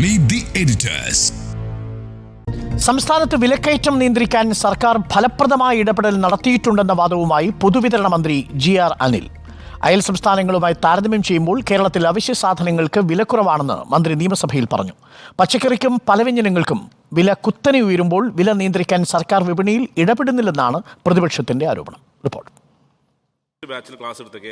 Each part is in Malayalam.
Meet the editors. സംസ്ഥാനത്ത് വിലക്കയറ്റം നിയന്ത്രിക്കാൻ സർക്കാർ ഫലപ്രദമായ ഇടപെടൽ നടത്തിയിട്ടുണ്ടെന്ന വാദവുമായി പൊതുവിതരണ മന്ത്രി GR അനിൽ. അയൽ സംസ്ഥാനങ്ങളുമായി താരതമ്യം ചെയ്യുമ്പോൾ കേരളത്തിൽ അവശ്യ സാധനങ്ങൾക്ക് വിലക്കുറവാണെന്ന് മന്ത്രി നിയമസഭയിൽ പറഞ്ഞു. പച്ചക്കറിക്കും പലവ്യഞ്ജനങ്ങൾക്കും വില കുത്തനെ ഉയരുമ്പോൾ വില നിയന്ത്രിക്കാൻ സർക്കാർ വിപണിയിൽ ഇടപെടുന്നില്ലെന്നാണ് പ്രതിപക്ഷത്തിന്റെ ആരോപണം. റിപ്പോർട്ട്.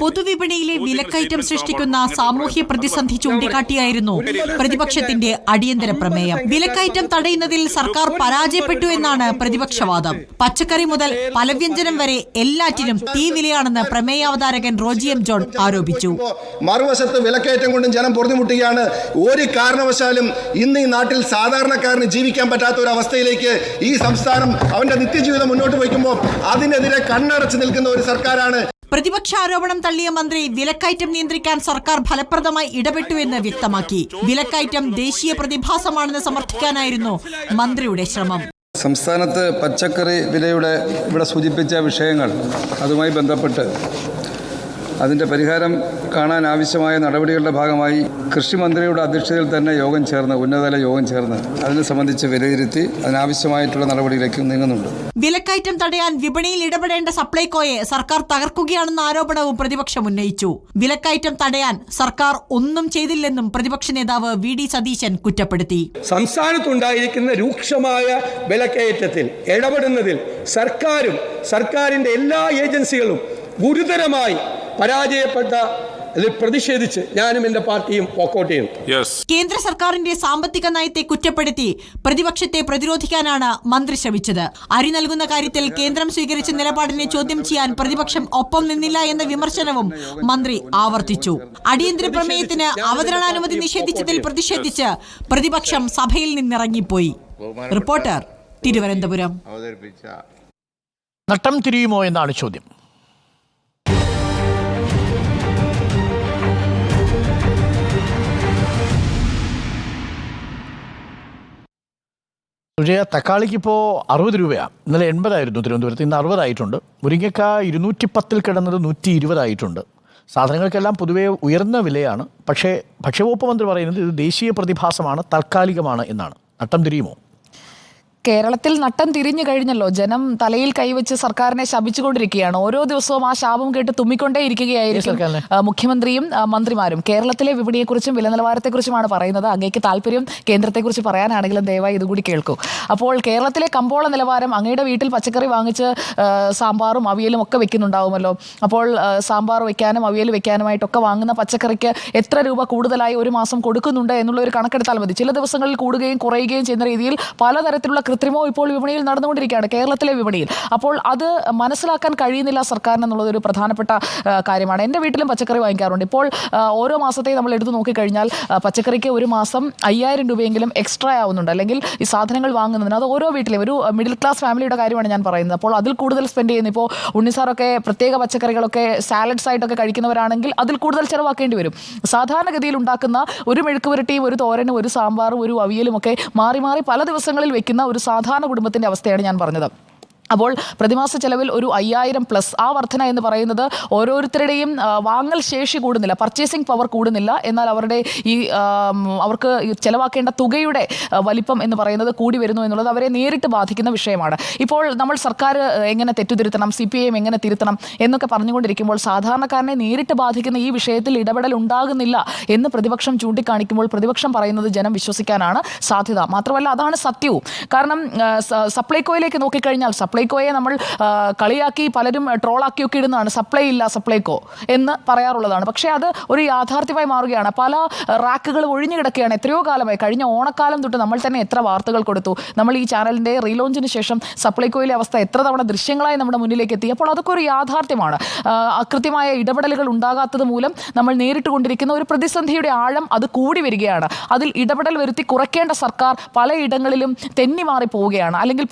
പൊതുവിപണിയിലെ വിലക്കയറ്റം സൃഷ്ടിക്കുന്ന സാമൂഹ്യ പ്രതിസന്ധി ചൂണ്ടിക്കാട്ടിയായിരുന്നു പ്രതിപക്ഷത്തിന്റെ അടിയന്തര പ്രമേയം. വിലക്കയറ്റം തടയുന്നതിൽ സർക്കാർ പരാജയപ്പെട്ടു എന്നാണ് പ്രതിപക്ഷവാദം. പച്ചക്കറി മുതൽ പലവ്യഞ്ജനം വരെ എല്ലാറ്റിനും തീ വിലയാണെന്ന് പ്രമേയാവതാരകൻ റോജി എം ജോൺ ആരോപിച്ചു. മറുവശത്ത് വിലക്കയറ്റം കൊണ്ടും ജനം പൊറുതിമുട്ടുകയാണ്. ഒരു കാരണവശാലും ഇന്ന് ഈ നാട്ടിൽ സാധാരണക്കാരന് ജീവിക്കാൻ പറ്റാത്ത ഒരു അവസ്ഥയിലേക്ക് ഈ സംസ്ഥാനം അവന്റെ നിത്യജീവിതം മുന്നോട്ട് വയ്ക്കുമ്പോൾ അതിനെതിരെ കണ്ണടച്ചു നിൽക്കുന്ന ഒരു സർക്കാരാണ്. പ്രതിപക്ഷാരോപണം തള്ളിയ മന്ത്രി വിലക്കയറ്റം നിയന്ത്രിക്കാൻ സർക്കാർ ഫലപ്രദമായി ഇടപെട്ടുവെന്ന് വ്യക്തമാക്കി. വിലക്കയറ്റം ദേശീയ പ്രതിഭാസമാണെന്ന് സമർത്ഥിക്കാനായിരുന്നു മന്ത്രിയുടെ ശ്രമം. സംസ്ഥാനത്ത് പച്ചക്കറി വിലയുടെ ഇവിടെ സൂചിപ്പിച്ച വിഷയങ്ങൾ അതുമായി ബന്ധപ്പെട്ട് അതിൻ്റെ പരിഹാരം കാണാൻ ആവശ്യമായ നടപടികളുടെ ഭാഗമായി കൃഷിമന്ത്രിയുടെ അധ്യക്ഷതയിൽ തന്നെ ഉന്നതതല യോഗം ചേർന്ന് അതിനെ സംബന്ധിച്ച് വിലയിരുത്തി അതിനാവശ്യമായിട്ടുള്ള നടപടിയിലേക്ക് നീങ്ങുന്നുണ്ട്. വിലക്കയറ്റം തടയാൻ വിപണിയിൽ ഇടപെടേണ്ട സപ്ലൈകോയെ സർക്കാർ തകർക്കുകയാണെന്ന ആരോപണവും പ്രതിപക്ഷം ഉന്നയിച്ചു. വിലക്കയറ്റം തടയാൻ സർക്കാർ ഒന്നും ചെയ്തില്ലെന്നും പ്രതിപക്ഷ നേതാവ് VD സതീശൻ കുറ്റപ്പെടുത്തി. സംസ്ഥാനത്തുണ്ടായിരിക്കുന്ന രൂക്ഷമായ വിലക്കയറ്റത്തിൽ ഇടപെടുന്നതിൽ സർക്കാരും സർക്കാരിന്റെ എല്ലാ ഏജൻസികളും ഗുരുതരമായി പരാജയപ്പെട്ട പ്രതിഷേധിച്ച് ഞാനും എന്റെ പാർട്ടിയും വോക്കൗട്ട് ചെയ്യും. കേന്ദ്ര സർക്കാരിന്റെ സാമ്പത്തിക നയത്തെ കുറ്റപ്പെടുത്തി പ്രതിപക്ഷത്തെ പ്രതിരോധിക്കാനാണ് മന്ത്രി ശ്രമിച്ചത്. അരി നൽകുന്ന കാര്യത്തിൽ കേന്ദ്രം സ്വീകരിച്ച നിലപാടിനെ ചോദ്യം ചെയ്യാൻ പ്രതിപക്ഷം ഒപ്പം നിന്നില്ല എന്ന വിമർശനവും മന്ത്രി ആവർത്തിച്ചു. അടിയന്തര പ്രമേയത്തിന് അവതരണാനുമതി നിഷേധിച്ചതിൽ പ്രതിഷേധിച്ച് പ്രതിപക്ഷം സഭയിൽ നിന്നിറങ്ങിപ്പോയി. റിപ്പോർട്ടർ, തിരുവനന്തപുരം. നട്ടം തിരിയുമോ എന്നാണ് ചോദ്യം. സുജയ, തക്കാളിക്ക് ഇപ്പോൾ 60 രൂപയാണ്. ഇന്നലെ 80 ആയിരുന്നു തിരുവനന്തപുരത്ത്, ഇന്ന് 60 ആയിട്ടുണ്ട്. മുരിങ്ങക്ക 210 കിടന്നത് 120 ആയിട്ടുണ്ട്. സാധനങ്ങൾക്കെല്ലാം പൊതുവേ ഉയർന്ന വിലയാണ്. പക്ഷേ ഭക്ഷ്യവകുപ്പ് മന്ത്രി പറയുന്നത് ഇത് ദേശീയ പ്രതിഭാസമാണ്, താൽക്കാലികമാണ് എന്നാണ്. നട്ടം തിരിയുമോ? കേരളത്തിൽ നട്ടം തിരിഞ്ഞു കഴിഞ്ഞല്ലോ. ജനം തലയിൽ കൈവച്ച് സർക്കാരിനെ ശപിച്ചുകൊണ്ടിരിക്കുകയാണ്. ഓരോ ദിവസവും ആ ശാപം കേട്ട് തുമ്മിക്കൊണ്ടേ ഇരിക്കുകയായിരിക്കും മുഖ്യമന്ത്രിയും മന്ത്രിമാരും. കേരളത്തിലെ വിപണിയെക്കുറിച്ചും വില നിലവാരത്തെക്കുറിച്ചുമാണ് പറയുന്നത്. അങ്ങേക്ക് താല്പര്യം കേന്ദ്രത്തെക്കുറിച്ച് പറയാനാണെങ്കിലും ദയവായി ഇതുകൂടി കേൾക്കൂ. അപ്പോൾ കേരളത്തിലെ കമ്പോള നിലവാരം, അങ്ങയുടെ വീട്ടിൽ പച്ചക്കറി വാങ്ങിച്ച് സാമ്പാറും അവിയലും ഒക്കെ വെക്കുന്നുണ്ടാവുമല്ലോ. അപ്പോൾ സാമ്പാർ വെക്കാനും അവിയൽ വെക്കാനുമായിട്ടൊക്കെ വാങ്ങുന്ന പച്ചക്കറിക്ക് എത്ര രൂപ കൂടുതലായി ഒരു മാസം കൊടുക്കുന്നുണ്ട് എന്നുള്ള ഒരു കണക്കെടുത്താൽ മതി. ചില ദിവസങ്ങളിൽ കൂടുകയും കുറയുകയും ചെയ്യുന്ന രീതിയിൽ പലതരത്തിലുള്ള കൃത്രിമവും ഇപ്പോൾ വിപണിയിൽ നടന്നുകൊണ്ടിരിക്കുകയാണ്, കേരളത്തിലെ വിപണിയിൽ. അപ്പോൾ അത് മനസ്സിലാക്കാൻ കഴിയുന്നില്ല സർക്കാരിന് എന്നുള്ളതൊരു പ്രധാനപ്പെട്ട കാര്യമാണ്. എൻ്റെ വീട്ടിലും പച്ചക്കറി വാങ്ങിക്കാറുണ്ട്. ഇപ്പോൾ ഓരോ മാസത്തെയും നമ്മൾ എടുത്തു നോക്കിക്കഴിഞ്ഞാൽ പച്ചക്കറിക്ക് ഒരു മാസം 5000 രൂപയെങ്കിലും എക്സ്ട്രാ ആവുന്നുണ്ട്. അല്ലെങ്കിൽ ഈ സാധനങ്ങൾ വാങ്ങുന്നതിന് അത് ഓരോ വീട്ടിലും ഒരു മിഡിൽ ക്ലാസ് ഫാമിലിയുടെ കാര്യമാണ് ഞാൻ പറയുന്നത്. അപ്പോൾ അതിൽ കൂടുതൽ സ്പെൻഡ് ചെയ്യുന്നു. ഇപ്പോൾ ഉണ്ണിസാറൊക്കെ പ്രത്യേക പച്ചക്കറികളൊക്കെ സാലഡ്സ് ആയിട്ടൊക്കെ കഴിക്കുന്നവരാണെങ്കിൽ അതിൽ കൂടുതൽ ചിലവാക്കേണ്ടി വരും. സാധാരണഗതിയിൽ ഉണ്ടാക്കുന്ന ഒരു മെഴുക്ക് പുരട്ടിയും ഒരു തോരനും ഒരു സാമ്പാറും ഒരു അവിയലും ഒക്കെ മാറി മാറി പല ദിവസങ്ങളിൽ വെക്കുന്ന ഒരു സാധാരണ കുടുംബത്തിന്റെ അവസ്ഥയാണ് ഞാൻ പറഞ്ഞത്. അപ്പോൾ പ്രതിമാസ ചെലവിൽ ഒരു 5000+ ആ വർധന എന്ന് പറയുന്നത് ഓരോരുത്തരുടെയും വാങ്ങൽ ശേഷി കൂടുന്നില്ല, പർച്ചേസിംഗ് പവർ കൂടുന്നില്ല. എന്നാൽ അവർക്ക് ചെലവാക്കേണ്ട തുകയുടെ വലിപ്പം എന്ന് പറയുന്നത് കൂടി വരുന്നു എന്നുള്ളത് അവരെ നേരിട്ട് ബാധിക്കുന്ന വിഷയമാണ്. ഇപ്പോൾ നമ്മൾ സർക്കാർ എങ്ങനെ തെറ്റുതിരുത്തണം, CPIM എങ്ങനെ തിരുത്തണം എന്നൊക്കെ പറഞ്ഞുകൊണ്ടിരിക്കുമ്പോൾ സാധാരണക്കാരനെ നേരിട്ട് ബാധിക്കുന്ന ഈ വിഷയത്തിൽ ഇടപെടൽ ഉണ്ടാകുന്നില്ല എന്ന് പ്രതിപക്ഷം ചൂണ്ടിക്കാണിക്കുമ്പോൾ പ്രതിപക്ഷം പറയുന്നത് ജനം വിശ്വസിക്കാനാണ് സാധ്യത. മാത്രമല്ല അതാണ് സത്യവും. കാരണം സപ്ലൈകോയിലേക്ക് നോക്കിക്കഴിഞ്ഞാൽ സപ്ലൈകോയെ നമ്മൾ കളിയാക്കി പലരും ട്രോളാക്കിയൊക്കെ ഇടുന്നതാണ്. സപ്ലൈ ഇല്ല സപ്ലൈകോ എന്ന് പറയാറുള്ളതാണ്. പക്ഷേ അത് ഒരു യാഥാർത്ഥ്യമായി മാറുകയാണ്. പല റാക്കുകൾ ഒഴിഞ്ഞു കിടക്കുകയാണ് എത്രയോ കാലമായി. കഴിഞ്ഞ ഓണക്കാലം തൊട്ട് നമ്മൾ തന്നെ എത്ര വാർത്തകൾ കൊടുത്തു. നമ്മൾ ഈ ചാനലിൻ്റെ റീലോഞ്ചിന് ശേഷം സപ്ലൈകോയിലെ അവസ്ഥ എത്ര തവണ ദൃശ്യങ്ങളായി നമ്മുടെ മുന്നിലേക്ക് എത്തി. അപ്പോൾ അതൊക്കെ ഒരു യാഥാർത്ഥ്യമാണ്. കൃത്യമായ ഇടപെടലുകൾ ഉണ്ടാകാത്തത് മൂലം നമ്മൾ നേരിട്ട് കൊണ്ടിരിക്കുന്ന ഒരു പ്രതിസന്ധിയുടെ ആഴം അത് കൂടി വരികയാണ്. അതിൽ ഇടപെടൽ വരുത്തി കുറയ്ക്കേണ്ട സർക്കാർ പലയിടങ്ങളിലും തെന്നി മാറി പോവുകയാണ്. അല്ലെങ്കിൽ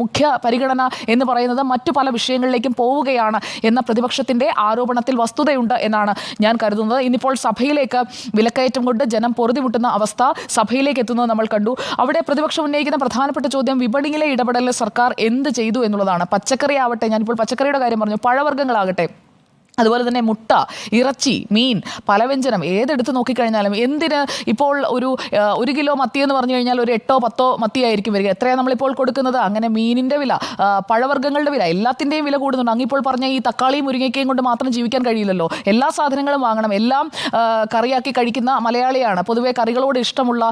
മുഖ്യ പരിഗണന എന്ന് പറയുന്നത് മറ്റു പല വിഷയങ്ങളിലേക്കും പോവുകയാണ് എന്ന പ്രതിപക്ഷത്തിന്റെ ആരോപണത്തിൽ വസ്തുതയുണ്ട് എന്നാണ് ഞാൻ കരുതുന്നത്. ഇന്നിപ്പോൾ സഭയിലേക്ക് വിലക്കയറ്റം കൊണ്ട് ജനം പൊറുതിമുട്ടുന്ന അവസ്ഥ സഭയിലേക്ക് എത്തുന്നത് നമ്മൾ കണ്ടു. അവിടെ പ്രതിപക്ഷം ഉന്നയിക്കുന്ന പ്രധാനപ്പെട്ട ചോദ്യം വിപണിയിലെ ഇടപെടലിൽ സർക്കാർ എന്ത് ചെയ്തു എന്നുള്ളതാണ്. പച്ചക്കറി ആവട്ടെ, ഞാനിപ്പോൾ പച്ചക്കറിയുടെ കാര്യം പറഞ്ഞു, പഴവർഗ്ഗങ്ങളാകട്ടെ, അതുപോലെ തന്നെ മുട്ട, ഇറച്ചി, മീൻ, പലവ്യഞ്ജനം ഏതെടുത്ത് നോക്കിക്കഴിഞ്ഞാലും എന്തിന് ഇപ്പോൾ ഒരു കിലോ മത്തി എന്ന് പറഞ്ഞു കഴിഞ്ഞാൽ ഒരു 8-10 മത്തിയായിരിക്കും വരിക. എത്രയാണ് നമ്മളിപ്പോൾ കൊടുക്കുന്നത്? അങ്ങനെ മീനിൻ്റെ വില, പഴവർഗ്ഗങ്ങളുടെ വില, എല്ലാത്തിൻ്റെയും വില കൂടുന്നുണ്ട്. അങ്ങിപ്പോൾ പറഞ്ഞ ഈ തക്കാളിയും മുരിങ്ങയ്ക്കയും കൊണ്ട് മാത്രം ജീവിക്കാൻ കഴിയില്ലല്ലോ. എല്ലാ സാധനങ്ങളും വാങ്ങണം. എല്ലാം കറിയാക്കി കഴിക്കുന്ന മലയാളിയാണ്, പൊതുവെ കറികളോട് ഇഷ്ടമുള്ള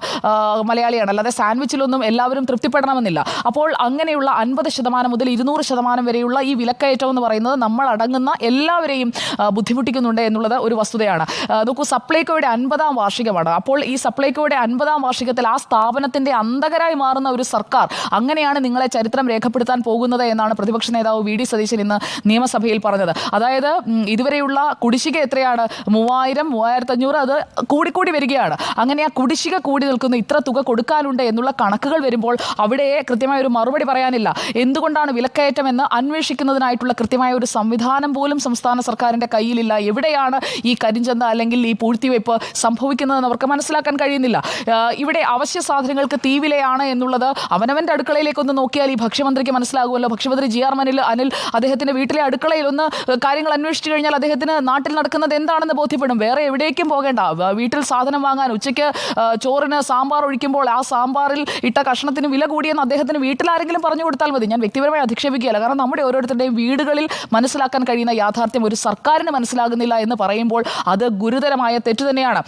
മലയാളിയാണ്. അല്ലാതെ സാൻഡ്വിച്ചിലൊന്നും എല്ലാവരും തൃപ്തിപ്പെടണമെന്നില്ല. അപ്പോൾ അങ്ങനെയുള്ള 50% മുതൽ 200% വരെയുള്ള ഈ വിലക്കയറ്റം എന്ന് പറയുന്നത് നമ്മൾ അടങ്ങുന്ന എല്ലാവരെയും ബുദ്ധിമുട്ടിക്കുന്നുണ്ട് എന്നുള്ളത് ഒരു വസ്തുതയാണ്. നോക്കൂ, സപ്ലൈകോയുടെ 50ാം വാർഷികമാണ്. അപ്പോൾ ഈ സപ്ലൈകോയുടെ 50ാം വാർഷികത്തിൽ ആ സ്ഥാപനത്തിന്റെ അന്തകരായി മാറുന്ന ഒരു സർക്കാർ, അങ്ങനെയാണ് നിങ്ങളെ ചരിത്രം രേഖപ്പെടുത്താൻ പോകുന്നത് എന്നാണ് പ്രതിപക്ഷ നേതാവ് വി.ഡി. സതീശൻ ഇന്ന് നിയമസഭയിൽ പറഞ്ഞത്. അതായത് ഇതുവരെയുള്ള കുടിശ്ശിക എത്രയാണ്? 3000, 3500, അത് കൂടിക്കൂടി വരികയാണ്. അങ്ങനെ ആ കുടിശ്ശിക കൂടി നിൽക്കുന്നു. ഇത്ര തുക കൊടുക്കാനുണ്ട് എന്നുള്ള കണക്കുകൾ വരുമ്പോൾ അവിടെ കൃത്യമായ ഒരു മറുപടി പറയാനില്ല. എന്തുകൊണ്ടാണ് വിലക്കയറ്റം എന്ന് അന്വേഷിക്കുന്നതിനായിട്ടുള്ള കൃത്യമായ ഒരു സംവിധാനം പോലും സംസ്ഥാന സർക്കാരിൻ്റെ കയ്യിലില്ല. എവിടെയാണ് ഈ കരിഞ്ചന്ത അല്ലെങ്കിൽ ഈ പൂഴ്ത്തിവയ്പ് സംഭവിക്കുന്നതെന്ന് അവർക്ക് മനസ്സിലാക്കാൻ കഴിയുന്നില്ല. ഇവിടെ അവശ്യ സാധനങ്ങൾക്ക് തീവിലയാണ് എന്നുള്ളത് അവനവൻ്റെ അടുക്കളയിലേക്കൊന്ന് നോക്കിയാൽ ഈ ഭക്ഷ്യമന്ത്രിക്ക് മനസ്സിലാകുമല്ലോ. ഭക്ഷ്യമന്ത്രി GR അനിൽ അദ്ദേഹത്തിൻ്റെ വീട്ടിലെ അടുക്കളയിൽ ഒന്ന് കാര്യങ്ങൾ അന്വേഷിച്ചു കഴിഞ്ഞാൽ അദ്ദേഹത്തിന് നാട്ടിൽ നടക്കുന്നത് എന്താണെന്ന് ബോധ്യപ്പെടും. വേറെ എവിടേക്കും പോകേണ്ട. വീട്ടിൽ സാധനം വാങ്ങാൻ ഉച്ചയ്ക്ക് ചോറിന് സാമ്പാർ ഒഴിക്കുമ്പോൾ ആ സാമ്പാറിൽ ഇട്ട കഷ്ണത്തിന് വില കൂടിയെന്ന് അദ്ദേഹത്തിന് വീട്ടിലാരെങ്കിലും പറഞ്ഞു കൊടുത്താൽ മതി. ഞാൻ വ്യക്തിപരമായി അധിക്ഷേപിക്കുകയല്ല. കാരണം നമ്മുടെ ഓരോരുത്തരുടെയും വീടുകളിൽ മനസ്സിലാക്കാൻ കഴിയുന്ന യാഥാർത്ഥ്യം ഒരു സർക്കാരിന് മനസ്സിലാകുന്നില്ല എന്ന് പറയുമ്പോൾ അത് ഗുരുതരമായ തെറ്റ് തന്നെയാണ്.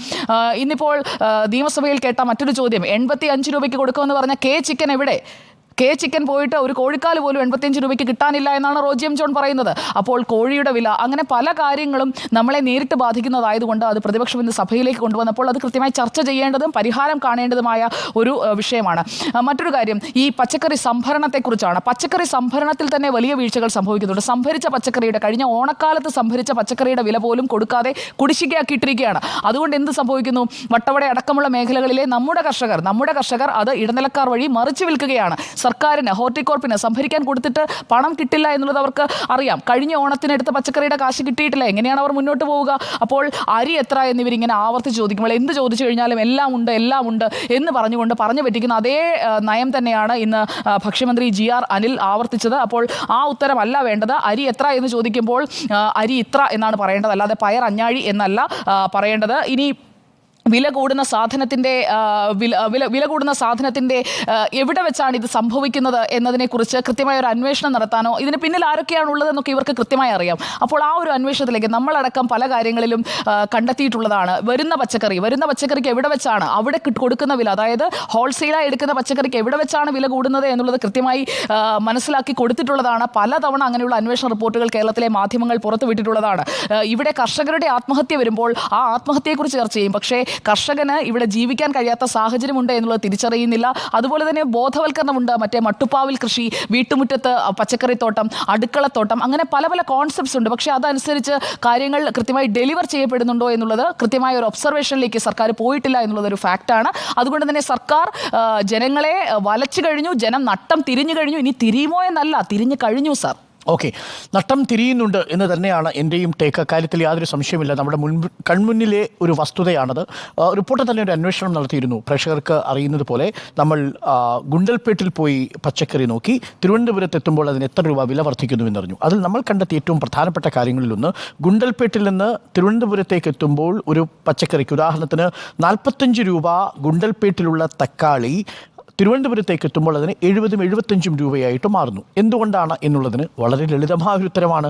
ഇന്നിപ്പോൾ നിയമസഭയിൽ കേട്ട മറ്റൊരു ചോദ്യം, 85 രൂപയ്ക്ക് കൊടുക്കുമെന്ന് പറഞ്ഞ ചിക്കൻ എവിടെ? ചിക്കൻ പോയിട്ട് ഒരു കോഴിക്കാല് പോലും 85 രൂപയ്ക്ക് കിട്ടാനില്ല എന്നാണ് റോജി എം ജോൺ പറയുന്നത്. അപ്പോൾ കോഴിയുടെ വില, അങ്ങനെ പല കാര്യങ്ങളും നമ്മളെ നേരിട്ട് ബാധിക്കുന്നതായതുകൊണ്ട് അത് പ്രതിപക്ഷം ഇന്ന് സഭയിലേക്ക് കൊണ്ടുവന്നപ്പോൾ അത് കൃത്യമായി ചർച്ച ചെയ്യേണ്ടതും പരിഹാരം കാണേണ്ടതുമായ ഒരു വിഷയമാണ്. മറ്റൊരു കാര്യം ഈ പച്ചക്കറി സംഭരണത്തെക്കുറിച്ചാണ്. പച്ചക്കറി സംഭരണത്തിൽ തന്നെ വലിയ വീഴ്ചകൾ സംഭവിക്കുന്നുണ്ട്. സംഭരിച്ച പച്ചക്കറിയുടെ, കഴിഞ്ഞ ഓണക്കാലത്ത് സംഭരിച്ച പച്ചക്കറിയുടെ വില പോലും കൊടുക്കാതെ കുടിശ്ശികയാക്കിയിട്ടിരിക്കുകയാണ്. അതുകൊണ്ട് എന്ത് സംഭവിക്കുന്നു? വട്ടവട അടക്കമുള്ള മേഖലകളിലെ നമ്മുടെ കർഷകർ അത് ഇടനിലക്കാർ വഴി മറിച്ച് വിൽക്കുകയാണ്. സർക്കാരിന്, ഹോർട്ടികോർപ്പിന് സംഭരിക്കാൻ കൊടുത്തിട്ട് പണം കിട്ടില്ല എന്നുള്ളത് അവർക്ക് അറിയാം. കഴിഞ്ഞ ഓണത്തിനെടുത്ത പച്ചക്കറിയുടെ കാശ് കിട്ടിയിട്ടില്ല. എങ്ങനെയാണ് അവർ മുന്നോട്ട് പോവുക? അപ്പോൾ അരി എത്ര എന്നിവരിങ്ങനെ ആവർത്തിച്ച് ചോദിക്കുമ്പോൾ എന്ത് ചോദിച്ചു കഴിഞ്ഞാലും എല്ലാം ഉണ്ട് എന്ന് പറഞ്ഞുകൊണ്ട് പറഞ്ഞു പറ്റിക്കുന്ന അതേ നയം തന്നെയാണ് ഇന്ന് ഭക്ഷ്യമന്ത്രി GR അനിൽ ആവർത്തിച്ചത്. അപ്പോൾ ആ ഉത്തരമല്ല വേണ്ടത്. അരി എത്ര എന്ന് ചോദിക്കുമ്പോൾ അരി ഇത്ര എന്നാണ് പറയേണ്ടത്, അല്ലാതെ പയർ അഞ്ഞാഴി എന്നല്ല പറയേണ്ടത്. ഇനി വില കൂടുന്ന സാധനത്തിൻ്റെ എവിടെ വെച്ചാണ് ഇത് സംഭവിക്കുന്നത് എന്നതിനെക്കുറിച്ച് കൃത്യമായ ഒരു അന്വേഷണം നടത്താനോ ഇതിന് പിന്നിൽ ആരൊക്കെയാണ് ഉള്ളതെന്നൊക്കെ ഇവർക്ക് കൃത്യമായി അറിയാം. അപ്പോൾ ആ ഒരു അന്വേഷണത്തിലേക്ക് നമ്മളടക്കം പല കാര്യങ്ങളിലും കണ്ടെത്തിയിട്ടുള്ളതാണ്. വരുന്ന പച്ചക്കറിക്ക് എവിടെ വെച്ചാണ്, അവിടെ കൊടുക്കുന്ന വില, അതായത് ഹോൾസെയിലായി എടുക്കുന്ന പച്ചക്കറിക്ക് എവിടെ വെച്ചാണ് വില കൂടുന്നത് എന്നുള്ളത് കൃത്യമായി മനസ്സിലാക്കി കൊടുത്തിട്ടുള്ളതാണ്. പലതവണ അങ്ങനെയുള്ള അന്വേഷണ റിപ്പോർട്ടുകൾ കേരളത്തിലെ മാധ്യമങ്ങൾ പുറത്തുവിട്ടിട്ടുള്ളതാണ്. ഇവിടെ കർഷകരുടെ ആത്മഹത്യ വരുമ്പോൾ ആ ആത്മഹത്യയെക്കുറിച്ച് ചർച്ച ചെയ്യും. പക്ഷേ കർഷകന് ഇവിടെ ജീവിക്കാൻ കഴിയാത്ത സാഹചര്യമുണ്ട് എന്നുള്ളത് തിരിച്ചറിയുന്നില്ല. അതുപോലെ തന്നെ ബോധവൽക്കരണമുണ്ട്. മറ്റേ മട്ടുപ്പാവിൽ കൃഷി, വീട്ടുമുറ്റത്ത് പച്ചക്കറിത്തോട്ടം, അടുക്കളത്തോട്ടം, അങ്ങനെ പല പല കോൺസെപ്റ്റ്സ് ഉണ്ട്. പക്ഷേ അതനുസരിച്ച് കാര്യങ്ങൾ കൃത്യമായി ഡെലിവർ ചെയ്യപ്പെടുന്നുണ്ടോ എന്നുള്ളത് കൃത്യമായ ഒരു ഒബ്സർവേഷനിലേക്ക് സർക്കാർ പോയിട്ടില്ല എന്നുള്ളത് ഒരു ഫാക്റ്റാണ്. അതുകൊണ്ട് തന്നെ സർക്കാർ ജനങ്ങളെ വലച്ചു കഴിഞ്ഞു. ജനം നട്ടം തിരിഞ്ഞു കഴിഞ്ഞു. ഇനി തിരിയുമോ എന്നല്ല, തിരിഞ്ഞു കഴിഞ്ഞു സാർ. ഓക്കെ, നട്ടം തിരിയുന്നുണ്ട് എന്ന് തന്നെയാണ് എൻ്റെയും ടേക്ക്. കാര്യത്തിൽ യാതൊരു സംശയമില്ല. നമ്മുടെ കൺമുന്നിലെ ഒരു വസ്തുതയാണത്. റിപ്പോർട്ടിൽ തന്നെ ഒരു അന്വേഷണം നടത്തിയിരുന്നു. പ്രേക്ഷകർക്ക് അറിയുന്നത് പോലെ നമ്മൾ ഗുണ്ടൽപേട്ടിൽ പോയി പച്ചക്കറി നോക്കി. തിരുവനന്തപുരത്ത് എത്തുമ്പോൾ അതിന് എത്ര രൂപ വില വർദ്ധിക്കുന്നു എന്നറിഞ്ഞു. അതിൽ നമ്മൾ കണ്ടെത്തിയ ഏറ്റവും പ്രധാനപ്പെട്ട കാര്യങ്ങളിലൊന്ന്, ഗുണ്ടൽപേട്ടിൽ നിന്ന് തിരുവനന്തപുരത്തേക്ക് എത്തുമ്പോൾ ഒരു പച്ചക്കറിക്ക്, ഉദാഹരണത്തിന് 45 രൂപ ഗുണ്ടൽപേട്ടിലുള്ള തക്കാളി തിരുവനന്തപുരത്തേക്ക് എത്തുമ്പോൾ അതിന് 70-75 രൂപയായിട്ട് മാറുന്നു. എന്തുകൊണ്ടാണ് എന്നുള്ളതിന് വളരെ ലളിതമായ ഒരു ഉത്തരമാണ്.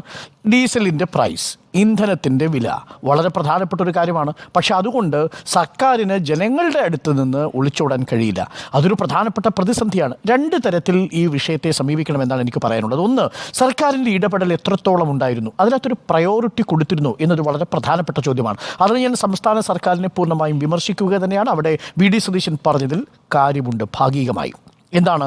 ഡീസലിൻ്റെ പ്രൈസ്, ഇന്ധനത്തിൻ്റെ വില വളരെ പ്രധാനപ്പെട്ട ഒരു കാര്യമാണ്. പക്ഷേ അതുകൊണ്ട് സർക്കാരിന് ജനങ്ങളുടെ അടുത്ത് നിന്ന് ഒളിച്ചോടാൻ കഴിയില്ല. അതൊരു പ്രധാനപ്പെട്ട പ്രതിസന്ധിയാണ്. രണ്ട് തരത്തിൽ ഈ വിഷയത്തെ സമീപിക്കണമെന്നാണ് എനിക്ക് പറയാനുള്ളത്. ഒന്ന്, സർക്കാരിൻ്റെ ഇടപെടൽ എത്രത്തോളം ഉണ്ടായിരുന്നു, അതിനകത്തൊരു പ്രയോറിറ്റി കൊടുത്തിരുന്നു എന്നൊരു വളരെ പ്രധാനപ്പെട്ട ചോദ്യമാണ്. അതിന് ഞാൻ സംസ്ഥാന സർക്കാരിനെ പൂർണ്ണമായും വിമർശിക്കുക തന്നെയാണ്. അവിടെ വി.ഡി. സതീശൻ പറഞ്ഞതിൽ കാര്യമുണ്ട് ഭാഗികമായും. എന്താണ്?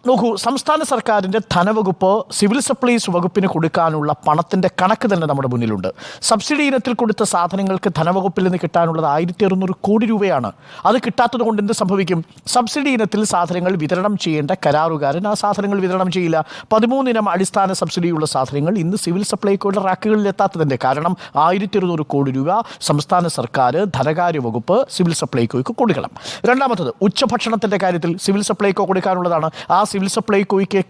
നോക്കൂ, സംസ്ഥാന സർക്കാരിൻ്റെ ധനവകുപ്പ് സിവിൽ സപ്ലൈസ് വകുപ്പിന് കൊടുക്കാനുള്ള പണത്തിൻ്റെ കണക്ക് തന്നെ നമ്മുടെ മുന്നിലുണ്ട്. സബ്സിഡി ഇനത്തിൽ കൊടുത്ത സാധനങ്ങൾക്ക് ധനവകുപ്പിൽ നിന്ന് കിട്ടാനുള്ളത് 1600 കോടി രൂപയാണ്. അത് കിട്ടാത്തത് കൊണ്ട് എന്ത് സംഭവിക്കും? സബ്സിഡി ഇനത്തിൽ സാധനങ്ങൾ വിതരണം ചെയ്യേണ്ട കരാറുകാരൻ ആ സാധനങ്ങൾ വിതരണം ചെയ്യില്ല. 13 ഇനം അടിസ്ഥാന സബ്സിഡിയുള്ള സാധനങ്ങൾ ഇന്ന് സിവിൽ സപ്ലൈകോയുടെ റാക്കുകളിൽ എത്താത്തതിൻ്റെ കാരണം 1600 കോടി രൂപ സംസ്ഥാന സർക്കാർ ധനകാര്യ വകുപ്പ് സിവിൽ സപ്ലൈകോയ്ക്ക് കൊടുക്കണം. രണ്ടാമത്തത്, ഉച്ചഭക്ഷണത്തിൻ്റെ കാര്യത്തിൽ സിവിൽ സപ്ലൈകോ കൊടുക്കാനുള്ളതാണ്. ആ സിവിൽ സപ്ലൈകോയ്ക്ക്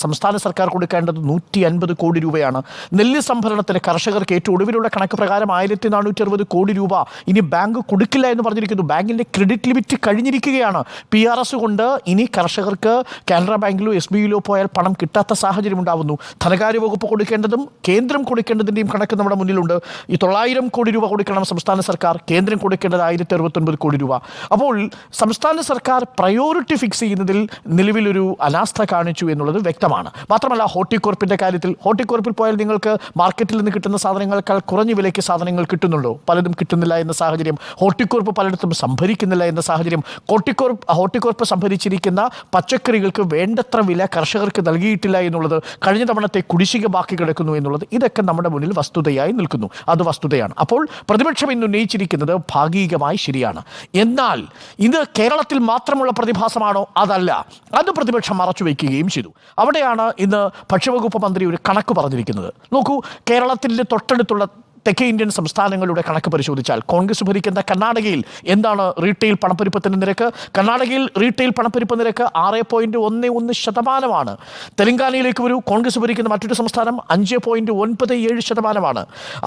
സംസ്ഥാന സർക്കാർ കൊടുക്കേണ്ടത് 150 കോടി രൂപയാണ്. നെല്ല് സംഭരണത്തിന് കർഷകർക്ക് ഏറ്റവും ഒടുവിലുള്ള കണക്ക് പ്രകാരം 1460 കോടി രൂപ ഇനി ബാങ്ക് കൊടുക്കില്ല എന്ന് പറഞ്ഞിരിക്കുന്നു. ബാങ്കിൻ്റെ ക്രെഡിറ്റ് ലിമിറ്റ് കഴിഞ്ഞിരിക്കുകയാണ്. PRS കൊണ്ട് ഇനി കർഷകർക്ക് കാനറ ബാങ്കിലോ SBIയിലോ പോയാൽ പണം കിട്ടാത്ത സാഹചര്യം ഉണ്ടാവുന്നു. ധനകാര്യ വകുപ്പ് കൊടുക്കേണ്ടതും കേന്ദ്രം കൊടുക്കേണ്ടതിൻ്റെയും കണക്ക് നമ്മുടെ മുന്നിലുണ്ട്. ഈ 900 കോടി രൂപ കൊടുക്കണം സംസ്ഥാന സർക്കാർ, കേന്ദ്രം കൊടുക്കേണ്ടത് 1069 കോടി രൂപ. അപ്പോൾ സംസ്ഥാന സർക്കാർ പ്രയോറിറ്റി ഫിക്സ് ചെയ്യുന്നതിൽ നിലവിലൊരു അനാസ്ഥ കാണിച്ചു എന്നുള്ളത് വ്യക്തമാണ്. മാത്രമല്ല ഹോർട്ടികോർപ്പിൻ്റെ കാര്യത്തിൽ, ഹോർട്ടികോർപ്പിൽ പോയാൽ നിങ്ങൾക്ക് മാർക്കറ്റിൽ നിന്ന് കിട്ടുന്ന സാധനങ്ങളെക്കാൾ കുറഞ്ഞ വിലയ്ക്ക് സാധനങ്ങൾ കിട്ടുന്നുണ്ടോ? പലതും കിട്ടുന്നില്ല എന്ന സാഹചര്യം. ഹോർട്ടികോർപ്പ് പലയിടത്തും സംഭരിക്കുന്നില്ല എന്ന സാഹചര്യം. ഹോർട്ടികോർപ്പ് സംഭരിച്ചിരിക്കുന്ന പച്ചക്കറികൾക്ക് വേണ്ടത്ര വില കർഷകർക്ക് നൽകിയിട്ടില്ല എന്നുള്ളത്, കഴിഞ്ഞ തവണത്തെ കുടിശ്ശിക ബാക്കി കിടക്കുന്നു എന്നുള്ളത്, ഇതൊക്കെ നമ്മുടെ മുന്നിൽ വസ്തുതയായി നിൽക്കുന്നു. അത് വസ്തുതയാണ്. അപ്പോൾ പ്രതിപക്ഷം ഇന്ന് ഉന്നയിച്ചിരിക്കുന്നത് ഭാഗികമായി ശരിയാണ്. എന്നാൽ ഇത് കേരളത്തിൽ മാത്രമുള്ള പ്രതിഭാസമാണോ? അതല്ല. അത് പ്രതിപക്ഷം മറച്ചുവെക്കുകയും ചെയ്തു. അവിടെയാണ് ഇന്ന് ഭക്ഷ്യവകുപ്പ് മന്ത്രി ഒരു കണക്ക് പറഞ്ഞിരിക്കുന്നത്. നോക്കൂ, കേരളത്തിൻ്റെ തൊട്ടടുത്തുള്ള തെക്കേ ഇന്ത്യൻ സംസ്ഥാനങ്ങളുടെ കണക്ക് പരിശോധിച്ചാൽ കോൺഗ്രസ് ഭരിക്കുന്ന കർണാടകയിൽ എന്താണ് റീറ്റെയിൽ പണപ്പെരുപ്പത്തിൻ്റെ നിരക്ക്? കർണാടകയിൽ റീറ്റെയിൽ പണപ്പെരുപ്പ നിരക്ക് 6.11%. തെലങ്കാനയിലേക്ക് വരൂ, കോൺഗ്രസ് ഭരിക്കുന്ന മറ്റൊരു സംസ്ഥാനം 5.97%.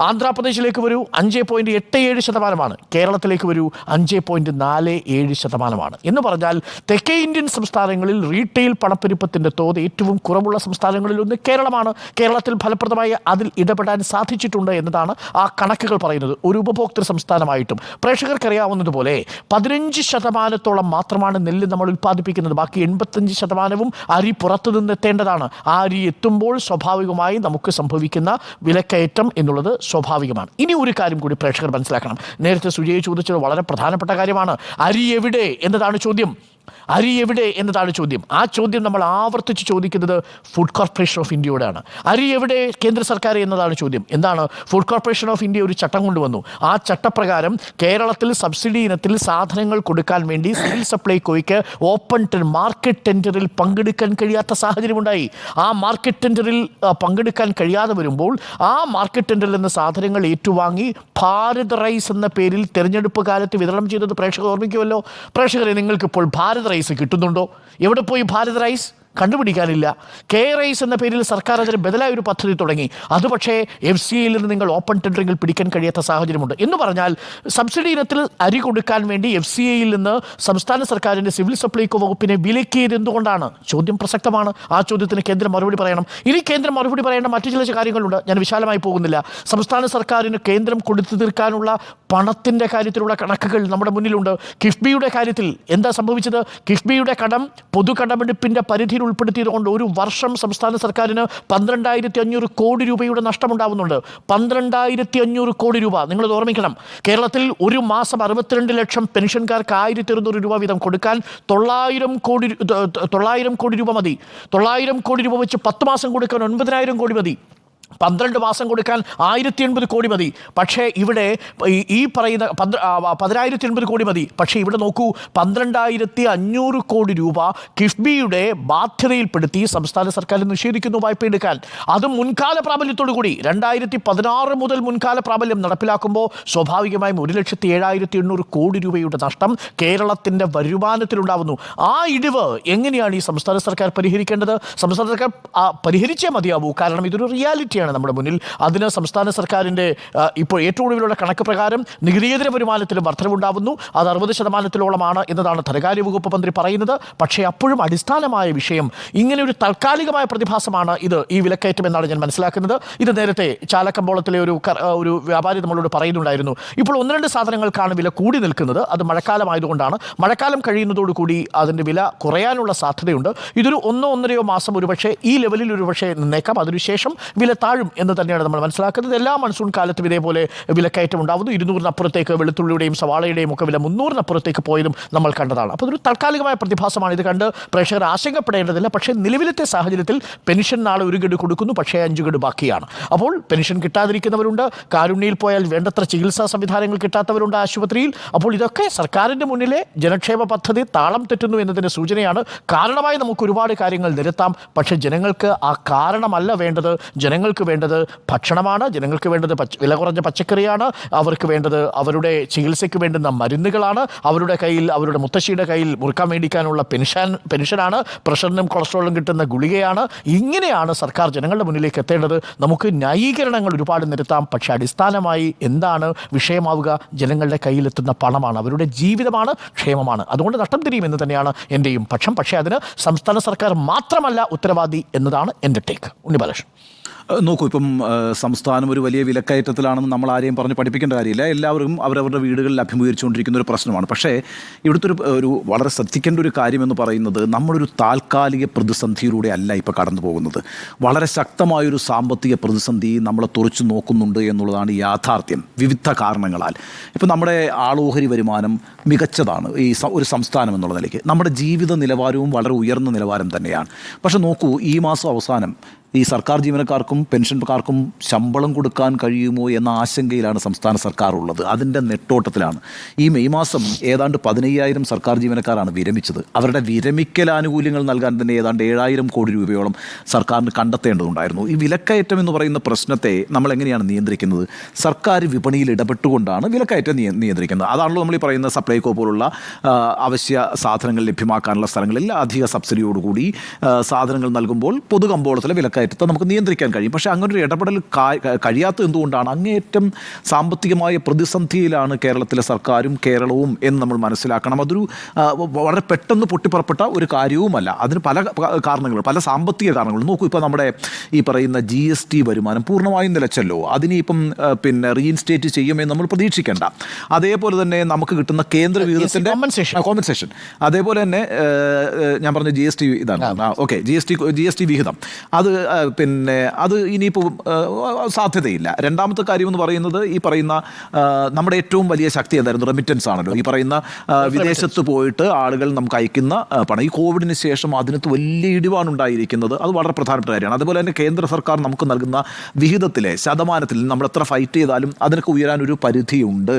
ആന്ധ്രാപ്രദേശിലേക്ക് വരൂ 5.87%. കേരളത്തിലേക്ക് വരൂ 5.47%. എന്ന് പറഞ്ഞാൽ തെക്കേ ഇന്ത്യൻ സംസ്ഥാനങ്ങളിൽ റീറ്റെയിൽ പണപ്പെരുപ്പത്തിൻ്റെ തോത് ഏറ്റവും കുറവുള്ള സംസ്ഥാനങ്ങളിലൊന്ന് കേരളമാണ്. കേരളത്തിൽ ഫലപ്രദമായി അതിൽ ഇടപെടാൻ സാധിച്ചിട്ടുണ്ട് എന്നതാണ് ആ കണക്കുകൾ പറയുന്നത്. ഒരു ഉപഭോക്തൃ സംസ്ഥാനമായിട്ടും പ്രേക്ഷകർക്കറിയാവുന്നതുപോലെ 15% മാത്രമാണ് നെല്ല് നമ്മൾ ഉൽപ്പാദിപ്പിക്കുന്നത്. ബാക്കി 85% അരി പുറത്തു നിന്നെത്തേണ്ടതാണ്. ആ അരി എത്തുമ്പോൾ സ്വാഭാവികമായി നമുക്ക് സംഭവിക്കുന്ന വിലക്കയറ്റം എന്നുള്ളത് സ്വാഭാവികമാണ്. ഇനി ഒരു കാര്യം കൂടി പ്രേക്ഷകർ മനസ്സിലാക്കണം. നേരത്തെ സുജയ് ചോദിച്ചത് വളരെ പ്രധാനപ്പെട്ട കാര്യമാണ്. അരി എവിടെ എന്നതാണ് ചോദ്യം. അരി എവിടെ എന്നതാണ് ചോദ്യം. ആ ചോദ്യം നമ്മൾ ആവർത്തിച്ച് ചോദിക്കുന്നത് ഫുഡ് കോർപ്പറേഷൻ ഓഫ് ഇന്ത്യയോടാണ്. അരി എവിടെ കേന്ദ്ര സർക്കാർ എന്നതാണ് ചോദ്യം. എന്താണ്? ഫുഡ് കോർപ്പറേഷൻ ഓഫ് ഇന്ത്യ ഒരു ചട്ടം കൊണ്ടുവന്നു. ആ ചട്ടപ്രകാരം കേരളത്തിൽ സബ്സിഡി ഇനത്തിൽ സാധനങ്ങൾ കൊടുക്കാൻ വേണ്ടി സിവിൽ സപ്ലൈകോയ്ക്ക് ഓപ്പൺ മാർക്കറ്റ് ടെൻഡറിൽ പങ്കെടുക്കാൻ കഴിയാത്ത സാഹചര്യമുണ്ടായി. ആ മാർക്കറ്റ് ടെൻഡറിൽ പങ്കെടുക്കാൻ കഴിയാതെ വരുമ്പോൾ ആ മാർക്കറ്റ് ടെൻഡറിൽ നിന്ന് സാധനങ്ങൾ ഏറ്റുവാങ്ങി ഭാരത് റൈസ് എന്ന പേരിൽ തെരഞ്ഞെടുപ്പ് കാലത്ത് വിതരണം ചെയ്തത് പ്രേക്ഷകർ ഓർമ്മിക്കുമല്ലോ. പ്രേക്ഷകരെ, നിങ്ങൾക്കിപ്പോൾ ഭാരത് റൈസ് കിട്ടുന്നുണ്ടോ? എവിടെ പോയി ഭാരത് റൈസ്? കണ്ടുപിടിക്കാനില്ല. കെ റൈസ് എന്ന പേരിൽ സർക്കാർ അതിന് ബദലായ ഒരു പദ്ധതി തുടങ്ങി. അത് പക്ഷേ FCIയിൽ നിന്ന് നിങ്ങൾ ഓപ്പൺ ടെൻഡറിങ്ങിൽ പിടിക്കാൻ കഴിയാത്ത സാഹചര്യമുണ്ട്. എന്ന് പറഞ്ഞാൽ സബ്സിഡി ഇനത്തിൽ അരി കൊടുക്കാൻ വേണ്ടി FCIയിൽ നിന്ന് സംസ്ഥാന സർക്കാരിൻ്റെ സിവിൽ സപ്ലൈകോ വകുപ്പിനെ വിലക്കിയത് എന്തുകൊണ്ടാണ്? ചോദ്യം പ്രസക്തമാണ്. ആ ചോദ്യത്തിന് കേന്ദ്രം മറുപടി പറയണം. ഇനി കേന്ദ്രം മറുപടി പറയേണ്ട മറ്റു ചില കാര്യങ്ങളുണ്ട്. ഞാൻ വിശാലമായി പോകുന്നില്ല. സംസ്ഥാന സർക്കാരിന് കേന്ദ്രം കൊടുത്തു തീർക്കാനുള്ള പണത്തിൻ്റെ കാര്യത്തിലുള്ള കണക്കുകൾ നമ്മുടെ മുന്നിലുണ്ട്. കിഫ്ബിയുടെ കാര്യത്തിൽ എന്താ സംഭവിച്ചത്? കിഫ്ബിയുടെ കടം പൊതുകടമെടുപ്പിൻ്റെ പരിധിയിൽ ഉൾപ്പെടുത്തിയതുകൊണ്ട് ഒരു വർഷം സംസ്ഥാന സർക്കാരിന് 12,500 കോടി രൂപയുടെ നഷ്ടമുണ്ടാവുന്നുണ്ട്. 12,500 കോടി രൂപ. നിങ്ങളത് ഓർമ്മിക്കണം. കേരളത്തിൽ ഒരു മാസം 62 ലക്ഷം പെൻഷൻകാർക്ക് 1,200 രൂപ വീതം കൊടുക്കാൻ 900 കോടി രൂപ മതി. 900 കോടി രൂപ വെച്ച് 10 മാസം കൊടുക്കാൻ 9,000 കോടി മതി. 12 മാസം കൊടുക്കാൻ 1,080 കോടി മതി. പക്ഷേ ഇവിടെ ഈ പറയുന്ന 10,080 കോടി മതി. പക്ഷേ ഇവിടെ നോക്കൂ, 12,500 കോടി രൂപ കിഫ്ബിയുടെ ബാധ്യതയിൽപ്പെടുത്തി സംസ്ഥാന സർക്കാർ നിഷേധിക്കുന്നു വായ്പ എടുക്കാൻ. അതും മുൻകാല പ്രാബല്യത്തോടു കൂടി 2016 മുതൽ മുൻകാല പ്രാബല്യം നടപ്പിലാക്കുമ്പോൾ സ്വാഭാവികമായും 1,07,800 കോടി രൂപയുടെ നഷ്ടം കേരളത്തിൻ്റെ വരുമാനത്തിലുണ്ടാവുന്നു. ആ ഇടിവ് എങ്ങനെയാണ് ഈ സംസ്ഥാന സർക്കാർ പരിഹരിക്കേണ്ടത്? സംസ്ഥാന സർക്കാർ പരിഹരിച്ചേ മതിയാവൂ. കാരണം ഇതൊരു റിയാലിറ്റി നമ്മുടെ മുന്നിൽ. അതിന് സംസ്ഥാന സർക്കാരിൻ്റെ ഇപ്പോൾ ഏറ്റവും ഒടുവിലുള്ള കണക്ക് പ്രകാരം നികുതിയേതര വരുമാനത്തിലും വർധനവുണ്ടാവുന്നു. അത് 60% എന്നതാണ് ധനകാര്യ വകുപ്പ് മന്ത്രി പറയുന്നത്. പക്ഷേ അപ്പോഴും അടിസ്ഥാനമായ വിഷയം ഇങ്ങനെ ഒരു താൽക്കാലികമായ പ്രതിഭാസമാണ് ഇത്, ഈ വിലക്കയറ്റം എന്നാണ് ഞാൻ മനസ്സിലാക്കുന്നത്. ഇത് നേരത്തെ ചാലക്കമ്പോളത്തിലെ ഒരു വ്യാപാരി നമ്മളോട് പറയുന്നുണ്ടായിരുന്നു. ഇപ്പോൾ 1-2 സാധനങ്ങൾക്കാണ് വില കൂടി നിൽക്കുന്നത്. അത് മഴക്കാലമായതുകൊണ്ടാണ്. മഴക്കാലം കഴിയുന്നതോടുകൂടി അതിൻ്റെ വില കുറയാനുള്ള സാധ്യതയുണ്ട്. ഇതൊരു 1-1.5 മാസം ഒരുപക്ഷെ ഈ ലെവലിൽ ഒരുപക്ഷെ നിന്നേക്കാം. അതിനുശേഷം വില താഴും എന്ന് തന്നെയാണ് നമ്മൾ മനസ്സിലാക്കുന്നത്. എല്ലാ മൺസൂൺ കാലത്തും ഇതേപോലെ വിലക്കയറ്റം ഉണ്ടാവുന്നു. 200-നപ്പുറത്തേക്ക് വെളുത്തുള്ളിയുടെയും സവാളയുടെയും ഒക്കെ വില 300-നപ്പുറത്തേക്ക് പോയതും നമ്മൾ കണ്ടതാണ്. അപ്പോൾ ഇതൊരു താൽക്കാലികമായ പ്രതിഭാസമാണ്. ഇത് കണ്ട് പ്രേക്ഷകർ ആശങ്കപ്പെടേണ്ടതില്ല. പക്ഷേ നിലവിലത്തെ സാഹചര്യത്തിൽ പെൻഷൻ നാളെ 1 ഗഡു കൊടുക്കുന്നു, പക്ഷേ 5 ഗഡു ബാക്കിയാണ്. അപ്പോൾ പെൻഷൻ കിട്ടാതിരിക്കുന്നവരുണ്ട്. കാരുണ്യയിൽ പോയാൽ വേണ്ടത്ര ചികിത്സാ സംവിധാനങ്ങൾ കിട്ടാത്തവരുണ്ട് ആശുപത്രിയിൽ. അപ്പോൾ ഇതൊക്കെ സർക്കാരിൻ്റെ മുന്നിലെ ജനക്ഷേമ പദ്ധതി താളം തെറ്റുന്നു എന്നതിൻ്റെ സൂചനയാണ്. കാരണമായി നമുക്ക് ഒരുപാട് കാര്യങ്ങൾ നിരത്താം. പക്ഷേ ജനങ്ങൾക്ക് ആ കാരണമല്ല വേണ്ടത്. ജനങ്ങൾക്ക് ജനങ്ങൾക്ക് വേണ്ടത് ഭക്ഷണമാണ്, ജനങ്ങൾക്ക് വേണ്ടത് വില കുറഞ്ഞ പച്ചക്കറിയാണ്, അവർക്ക് വേണ്ടത് അവരുടെ ചികിത്സയ്ക്ക് വേണ്ടുന്ന മരുന്നുകളാണ്, അവരുടെ കയ്യിൽ, അവരുടെ മുത്തശ്ശിയുടെ കയ്യിൽ മുറുക്കാൻ മേടിക്കാനുള്ള പെൻഷനാണ്, പ്രഷറിനും കൊളസ്ട്രോളിനും കിട്ടുന്ന ഗുളികയാണ്. ഇങ്ങനെയാണ് സർക്കാർ ജനങ്ങളുടെ മുന്നിലേക്ക് എത്തേണ്ടത്. നമുക്ക് ന്യായീകരണങ്ങൾ ഒരുപാട് നിരത്താം, പക്ഷേ അടിസ്ഥാനമായി എന്താണ് വിഷയമാവുക? ജനങ്ങളുടെ കയ്യിലെത്തുന്ന പണമാണ്, അവരുടെ ജീവിതമാണ്, ക്ഷേമമാണ്. അതുകൊണ്ട് നഷ്ടം തിരിയുമെന്ന് തന്നെയാണ് എൻ്റെയും പക്ഷം. പക്ഷേ അതിന് സംസ്ഥാന സർക്കാർ മാത്രമല്ല ഉത്തരവാദി എന്നതാണ് എൻ്റെ ടേക്ക്. ഉണ്ണിബാലകൃഷ്ണൻ, നോക്കൂ, ഇപ്പം സംസ്ഥാനം ഒരു വലിയ വിലക്കയറ്റത്തിലാണെന്ന് നമ്മൾ ആരെയും പറഞ്ഞ് പഠിപ്പിക്കേണ്ട കാര്യമില്ല. എല്ലാവരും അവരവരുടെ വീടുകളിൽ അഭിമുഖീകരിച്ചുകൊണ്ടിരിക്കുന്ന ഒരു പ്രശ്നമാണ്. പക്ഷേ ഇവിടുത്തെ ഒരു വളരെ ശ്രദ്ധിക്കേണ്ട ഒരു കാര്യമെന്ന് പറയുന്നത്, നമ്മളൊരു താൽക്കാലിക പ്രതിസന്ധിയിലൂടെ അല്ല ഇപ്പോൾ കടന്നു പോകുന്നത്. വളരെ ശക്തമായൊരു സാമ്പത്തിക പ്രതിസന്ധി നമ്മളെ തുറച്ചു നോക്കുന്നുണ്ട് എന്നുള്ളതാണ് യാഥാർത്ഥ്യം, വിവിധ കാരണങ്ങളാൽ. ഇപ്പം നമ്മുടെ ആളോഹരി വരുമാനം മികച്ചതാണ് ഈ ഒരു സംസ്ഥാനം എന്നുള്ള നിലയ്ക്ക്. നമ്മുടെ ജീവിത നിലവാരവും വളരെ ഉയർന്ന നിലവാരം തന്നെയാണ്. പക്ഷേ നോക്കൂ, ഈ മാസം അവസാനം ഈ സർക്കാർ ജീവനക്കാർക്കും പെൻഷൻകാർക്കും ശമ്പളം കൊടുക്കാൻ കഴിയുമോ എന്ന ആശങ്കയിലാണ് സംസ്ഥാന സർക്കാർ ഉള്ളത്. അതിൻ്റെ നെട്ടോട്ടത്തിലാണ്. ഈ മെയ് മാസം ഏതാണ്ട് 15,000 സർക്കാർ ജീവനക്കാരാണ് വിരമിച്ചത്. അവരുടെ വിരമിക്കൽ ആനുകൂല്യങ്ങൾ നൽകാൻ തന്നെ ഏതാണ്ട് 7,000 കോടി രൂപയോളം സർക്കാരിന് കണ്ടെത്തേണ്ടതുണ്ടായിരുന്നു. ഈ വിലക്കയറ്റം എന്ന് പറയുന്ന പ്രശ്നത്തെ നമ്മൾ എങ്ങനെയാണ് നിയന്ത്രിക്കുന്നത്? സർക്കാർ വിപണിയിൽ ഇടപെട്ടുകൊണ്ടാണ് വിലക്കയറ്റം നിയന്ത്രിക്കുന്നത്. അതാണല്ലോ നമ്മൾ ഈ പറയുന്ന സപ്ലൈകോ പോലുള്ള അവശ്യ സാധനങ്ങൾ ലഭ്യമാക്കാനുള്ള സ്ഥലങ്ങളിൽ അധിക സബ്സിഡിയോടുകൂടി സാധനങ്ങൾ നൽകുമ്പോൾ പൊതുകമ്പോളത്തിലെ വിലക്കയറ്റത്തെ നമുക്ക് നിയന്ത്രിക്കാൻ കഴിയും. പക്ഷേ അങ്ങനൊരു ഇടപെടൽ കഴിയാത്തത് എന്തുകൊണ്ടാണ്? അങ്ങേയറ്റം സാമ്പത്തികമായ പ്രതിസന്ധിയിലാണ് കേരളത്തിലെ സർക്കാരും കേരളവും എന്ന് നമ്മൾ മനസ്സിലാക്കണം. അതൊരു വളരെ പെട്ടെന്ന് പൊട്ടിപ്പുറപ്പെട്ട ഒരു കാര്യവുമല്ല. അതിന് പല കാരണങ്ങൾ, പല സാമ്പത്തിക കാരണങ്ങൾ. നോക്കൂ, ഇപ്പോൾ നമ്മുടെ ഈ പറയുന്ന GST വരുമാനം പൂർണ്ണമായും നിലച്ചല്ലോ. അതിനിപ്പം റീഇൻസ്റ്റേറ്റ് ചെയ്യുമെന്ന് നമ്മൾ പ്രതീക്ഷിക്കേണ്ട. അതേപോലെ തന്നെ നമുക്ക് കിട്ടുന്ന കേന്ദ്ര വിഹിതത്തിൻ്റെ കോമ്പൻസേഷൻ, അതേപോലെ തന്നെ ഞാൻ പറഞ്ഞ GST ഇതാണ്, ഓക്കെ, GST വിഹിതം, അത് ഇനിയിപ്പോൾ സാധ്യതയില്ല. രണ്ടാമത്തെ കാര്യം എന്ന് പറയുന്നത്, ഈ പറയുന്ന നമ്മുടെ ഏറ്റവും വലിയ ശക്തി എന്തായിരുന്നു? റെമിറ്റൻസ് ആണല്ലോ. ഈ പറയുന്ന വിദേശത്ത് പോയിട്ട് ആളുകൾ നമുക്ക് അയക്കുന്ന പണം. ഈ കോവിഡിന് ശേഷം അതിനകത്ത് വലിയ ഇടിവാണുണ്ടായിരിക്കുന്നത്. അത് വളരെ പ്രധാനപ്പെട്ട കാര്യമാണ്. അതുപോലെ തന്നെ കേന്ദ്ര സർക്കാർ നമുക്ക് നൽകുന്ന വിഹിതത്തിലെ ശതമാനത്തിൽ നമ്മൾ എത്ര ഫൈറ്റ് ചെയ്താലും അതിനൊക്കെ ഉയരാനൊരു പരിധിയുണ്ട്.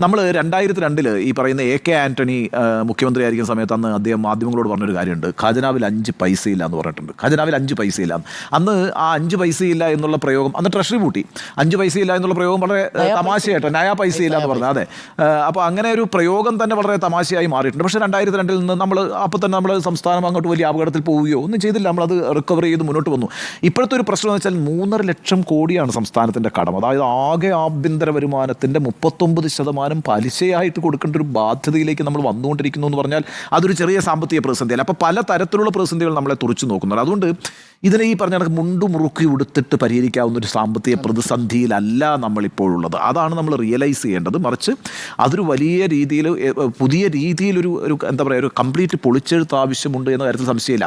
നമ്മൾ 2002 ഈ പറയുന്ന AK ആൻ്റണി മുഖ്യമന്ത്രി ആയിരിക്കുന്ന സമയത്ത് അന്ന് അദ്ദേഹം മാധ്യമങ്ങളോട് പറഞ്ഞൊരു കാര്യമുണ്ട്, ഖജനാവിൽ 5 പൈസയില്ല എന്ന് പറഞ്ഞിട്ടുണ്ട്. ഖജനാവിൽ 5 പൈസയില്ല. അന്ന് ആ 5 പൈസയില്ല എന്നുള്ള പ്രയോഗം, അന്ന് ട്രഷറി പൂട്ടി, 5 പൈസയില്ല എന്നുള്ള പ്രയോഗം വളരെ തമാശയായിട്ട്, നയാ പൈസയില്ല എന്ന് പറഞ്ഞത്. അതെ, അപ്പോൾ അങ്ങനെ ഒരു പ്രയോഗം തന്നെ വളരെ തമാശയായി മാറിയിട്ടുണ്ട്. പക്ഷേ 2002 നിന്ന് നമ്മൾ അപ്പോൾ തന്നെ നമ്മൾ സംസ്ഥാനം അങ്ങോട്ട് വലിയ അപകടത്തിൽ പോവുകയോ ഒന്നും ചെയ്തില്ല. നമ്മളത് റിക്കവർ ചെയ്ത് മുന്നോട്ട് വന്നു. ഇപ്പോഴത്തെ ഒരു പ്രശ്നം എന്ന് വെച്ചാൽ 3.5 ലക്ഷം കോടിയാണ് സംസ്ഥാനത്തിൻ്റെ കടം. അതായത് ആകെ ആഭ്യന്തര വരുമാനത്തിൻ്റെ 39% പലിശയായിട്ട് കൊടുക്കേണ്ട ഒരു ബാധ്യതയിലേക്ക് നമ്മൾ വന്നുകൊണ്ടിരിക്കുന്നു എന്ന് പറഞ്ഞാൽ അതൊരു ചെറിയ സാമ്പത്തിക പ്രതിസന്ധിയല്ല. അപ്പോൾ പല തരത്തിലുള്ള പ്രതിസന്ധികൾ നമ്മളെ തുറച്ചു നോക്കുന്നുണ്ട്. അതുകൊണ്ട് ഇതിനെ ഈ പറഞ്ഞ മുണ്ടു മുറുക്കി ഉടുത്തിട്ട് പരിഹരിക്കാവുന്ന ഒരു സാമ്പത്തിക പ്രതിസന്ധിയിലല്ല നമ്മളിപ്പോഴുള്ളത്. അതാണ് നമ്മൾ റിയലൈസ് ചെയ്യേണ്ടത്. മറിച്ച് അതൊരു വലിയ രീതിയിൽ, പുതിയ രീതിയിലൊരു എന്താ പറയുക, ഒരു കംപ്ലീറ്റ് പൊളിച്ചെഴുത്ത് ആവശ്യമുണ്ട് എന്ന കാര്യത്തിൽ സംശയമില്ല.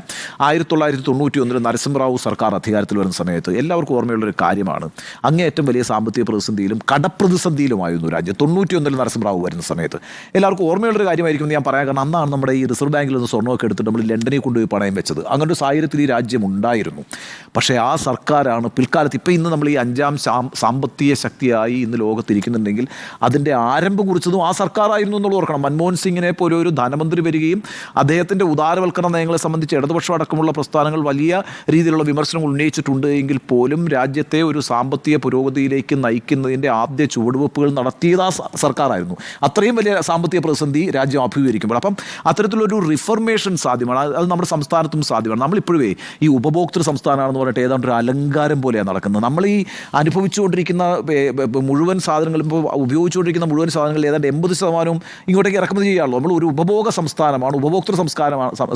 1991 നരസിംഹറാവു സർക്കാർ അധികാരത്തിൽ വരുന്ന സമയത്ത് എല്ലാവർക്കും ഓർമ്മയുള്ളൊരു കാര്യമാണ്, അങ്ങേയറ്റം വലിയ സാമ്പത്തിക പ്രതിസന്ധിയിലും കടപ്രതിസന്ധിയിലുമായിരുന്നു രാജ്യം. 91 നരസിംഹറാവു വരുന്ന സമയത്ത് എല്ലാവർക്കും ഓർമ്മയുള്ളൊരു കാര്യമായിരിക്കും ഞാൻ പറയാം. കാരണം അന്നാണ് നമ്മുടെ ഈ റിസർവ് ബാങ്കിൽ നിന്ന് സ്വർണ്ണമൊക്കെ എടുത്തിട്ട് നമ്മൾ ലണ്ടനിൽ കൊണ്ടുപോയി പണയം വെച്ചത്. അങ്ങനെ ഒരു സാഹചര്യത്തിൽ ഈ രാജ്യം ഉണ്ടായിരുന്നു. പക്ഷേ ആ സർക്കാരാണ് പിൽക്കാലത്ത്, ഇപ്പോൾ ഇന്ന് നമ്മൾ ഈ 5ാം സാമ്പത്തിക ശക്തിയായി ഇന്ന് ലോകത്തിരിക്കുന്നുണ്ടെങ്കിൽ അതിൻ്റെ ആരംഭം കുറിച്ചതും ആ സർക്കാരായിരുന്നു എന്നുള്ളത് ഓർക്കണം. മൻമോഹൻ സിംഗിനെ പോലെ ഒരു ധനമന്ത്രി വരികയും അദ്ദേഹത്തിൻ്റെ ഉദാരവൽക്കരണ നയങ്ങളെ സംബന്ധിച്ച് ഇടതുപക്ഷം അടക്കമുള്ള പ്രസ്ഥാനങ്ങൾ വലിയ രീതിയിലുള്ള വിമർശനങ്ങൾ ഉന്നയിച്ചിട്ടുണ്ട് എങ്കിൽ പോലും രാജ്യത്തെ ഒരു സാമ്പത്തിക പുരോഗതിയിലേക്ക് നയിക്കുന്നതിൻ്റെ ആദ്യ ചുവടുവെപ്പുകൾ നടത്തിയത് ആ സർക്കാരായിരുന്നു. അത്രയും വലിയ സാമ്പത്തിക പ്രതിസന്ധി രാജ്യം അഭിമുഖീകരിക്കുമ്പോൾ. അപ്പം അത്തരത്തിലൊരു റിഫർമേഷൻ സാധ്യമാണ്. അത് നമ്മുടെ സംസ്ഥാനത്തും സാധ്യമാണ്. നമ്മളിപ്പോഴേ ഈ ഉപഭോക്തൃ സംസ്ഥാനമാണെന്ന് പറഞ്ഞിട്ട് ഏതാണ്ട് ഒരു അലങ്കാരം പോലെയാണ് നടക്കുന്നത്. നമ്മൾ ഈ അനുഭവിച്ചുകൊണ്ടിരിക്കുന്ന മുഴുവൻ സാധനങ്ങളും, ഇപ്പോൾ ഉപയോഗിച്ചുകൊണ്ടിരിക്കുന്ന മുഴുവൻ സാധനങ്ങളിൽ ഏതാണ്ട് 80% ഇങ്ങോട്ടേക്ക് ഇറക്കുമതി ചെയ്യാറുള്ളൂ. നമ്മൾ ഒരു ഉപഭോഗ സംസ്ഥാനമാണ്, ഉപഭോക്തൃ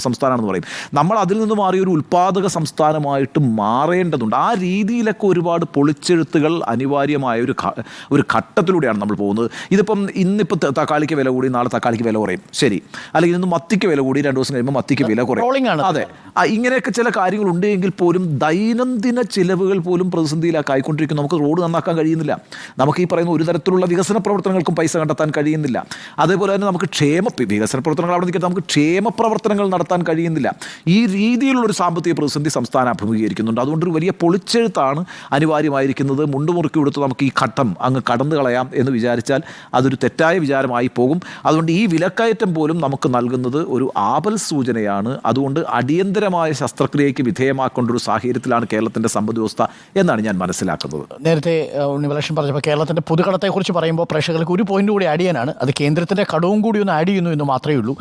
സംസ്ഥാനമാണെന്ന് പറയും. നമ്മൾ അതിൽ നിന്ന് മാറി ഒരു ഉൽപ്പാദക സംസ്ഥാനമായിട്ട് മാറേണ്ടതുണ്ട്. ആ രീതിയിലൊക്കെ ഒരുപാട് പൊളിച്ചെഴുത്തുകൾ അനിവാര്യമായ ഒരു ഘട്ടത്തിലൂടെയാണ് നമ്മൾ പോകുന്നത്. ഇതിപ്പം ഇന്നിപ്പോൾ തക്കാളിക്ക് വില കൂടി, നാളെ തക്കാളിക്ക് വില കുറയും, ശരി. അല്ലെങ്കിൽ ഇന്ന് മത്തിക്ക് വില കൂടി, 2 ദിവസം കഴിയുമ്പോൾ മത്തിക്ക് വില കുറയും. അതെ, ഇങ്ങനെയൊക്കെ ചില കാര്യങ്ങളുണ്ട് എങ്കിൽ പോലും ദൈനംദിന ചിലവുകൾ പോലും പ്രതിസന്ധിയിലാക്കിക്കൊണ്ടിരിക്കുന്നു. നമുക്ക് റോഡ് നന്നാക്കാൻ കഴിയുന്നില്ല. നമുക്ക് ഈ പറയുന്ന ഒരു തരത്തിലുള്ള വികസന പ്രവർത്തനങ്ങൾക്കും പൈസ കണ്ടെത്താൻ കഴിയുന്നില്ല. അതേപോലെ തന്നെ നമുക്ക് വികസന പ്രവർത്തനങ്ങൾ അവിടെ നിൽക്കട്ടെ, നമുക്ക് ക്ഷേമ പ്രവർത്തനങ്ങൾ നടത്താൻ കഴിയുന്നില്ല. ഈ രീതിയിലുള്ളൊരു സാമ്പത്തിക പ്രതിസന്ധി സംസ്ഥാനം അഭിമുഖീകരിക്കുന്നുണ്ട്. അതുകൊണ്ടൊരു വലിയ പൊളിച്ചെഴുത്താണ് അനിവാര്യമായിരിക്കുന്നത്. മുണ്ടുമുറുക്കി കൊടുത്ത് നമുക്ക് ഈ ഘട്ടം അങ്ങ് കടന്നു കളയാം എന്ന് വിചാരിച്ചാൽ അതൊരു തെറ്റായ വിചാരമായി പോകും. അതുകൊണ്ട് ഈ വിലക്കയറ്റം പോലും നമുക്ക് നൽകുന്നത് ഒരു ആപൽ സൂചനയാണ്. അതുകൊണ്ട് അടിയന്തരമായ ശസ്ത്രക്രിയയ്ക്ക് വിധേയമാക്കുന്ന കൊണ്ടൊരു സാഹചര്യത്തിലാണ് കേരളത്തിൻ്റെ സമ്പദ് വ്യവസ്ഥ എന്നാണ് ഞാൻ മനസ്സിലാക്കുന്നത്. നേരത്തെ ഉണ്ണിബാലകൃഷ്ണൻ പറഞ്ഞപ്പോൾ കേരളത്തിൻ്റെ പൊതുകടത്തെക്കുറിച്ച് പറയുമ്പോൾ പ്രേക്ഷകർക്ക് ഒരു പോയിന്റ് കൂടി ആഡ് ചെയ്യാനാണ്. അത് കേന്ദ്രത്തിൻ്റെ കടവും കൂടി ഒന്ന് ആഡ് ചെയ്യുന്നു എന്ന് മാത്രമേ ഉള്ളൂ.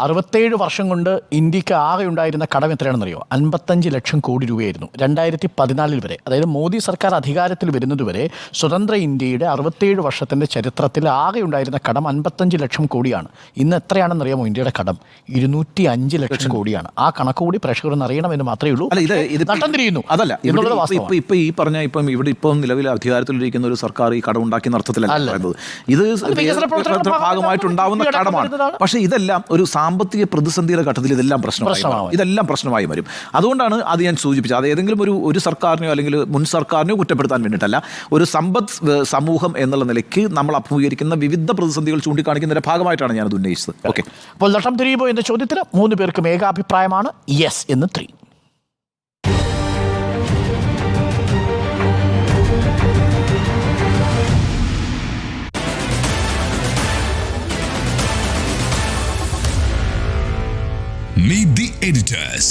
67 വർഷം കൊണ്ട് ഇന്ത്യക്ക് ആകെ ഉണ്ടായിരുന്ന കടം എത്രയാണെന്നറിയോ? 55 ലക്ഷം കോടി രൂപയായിരുന്നു 2014 വരെ. അതായത് മോദി സർക്കാർ അധികാരത്തിൽ വരുന്നതുവരെ സ്വതന്ത്ര ഇന്ത്യയുടെ 67 വർഷത്തിൻ്റെ ചരിത്രത്തിൽ ആകെ ഉണ്ടായിരുന്ന കടം 55 ലക്ഷം കോടിയാണ്. ഇന്ന് എത്രയാണെന്നറിയാമോ ഇന്ത്യയുടെ കടം? 205 ലക്ഷം കോടിയാണ്. ആ കണക്ക് കൂടി പ്രേക്ഷകരൊന്ന് അറിയണമെന്ന് മാത്രമേ ഉള്ളൂ. അല്ല, ഇത് നട്ടം തിരിയുന്നു അതല്ല എന്നുള്ളത് വാസ്തവമാണ്. ഇപ്പൊ ഈ പറഞ്ഞ ഇപ്പം നിലവിൽ അധികാരത്തിലിരിക്കുന്ന ഒരു സർക്കാർ ഈ കടം ഉണ്ടാക്കിയ അർത്ഥത്തിലല്ല പറയുന്നത്. ഇത് ഭാഗമായിട്ടുണ്ടാവുന്ന കടമാണ്. പക്ഷേ ഇതെല്ലാം ഒരു സാമ്പത്തിക പ്രതിസന്ധിയുടെ ഘട്ടത്തിൽ ഇതെല്ലാം പ്രശ്നമായി വരും. അതുകൊണ്ടാണ് അത് ഞാൻ സൂചിപ്പിച്ചത്. അത് ഏതെങ്കിലും ഒരു സർക്കാരിനെയോ അല്ലെങ്കിൽ മുൻ സർക്കാരിനെയോ കുറ്റപ്പെടുത്താൻ വേണ്ടിയിട്ടല്ല. ഒരു സമ്പദ് സമൂഹം എന്നുള്ള നിലയ്ക്ക് നമ്മൾ അഭിമുഖീകരിക്കുന്ന വിവിധ പ്രതിസന്ധികൾ ചൂണ്ടിക്കാണിക്കുന്നതിന്റെ ഭാഗമായിട്ടാണ് ഞാനത് ഉന്നയിച്ചത്. ഓക്കെ, അപ്പോൾ നട്ടം തിരിയുമോ എന്ന ചോദ്യത്തിന് 3 പേർക്കും ഏകാഭിപ്രായമാണ് യെസ് എന്ന് 3. Meet the editors.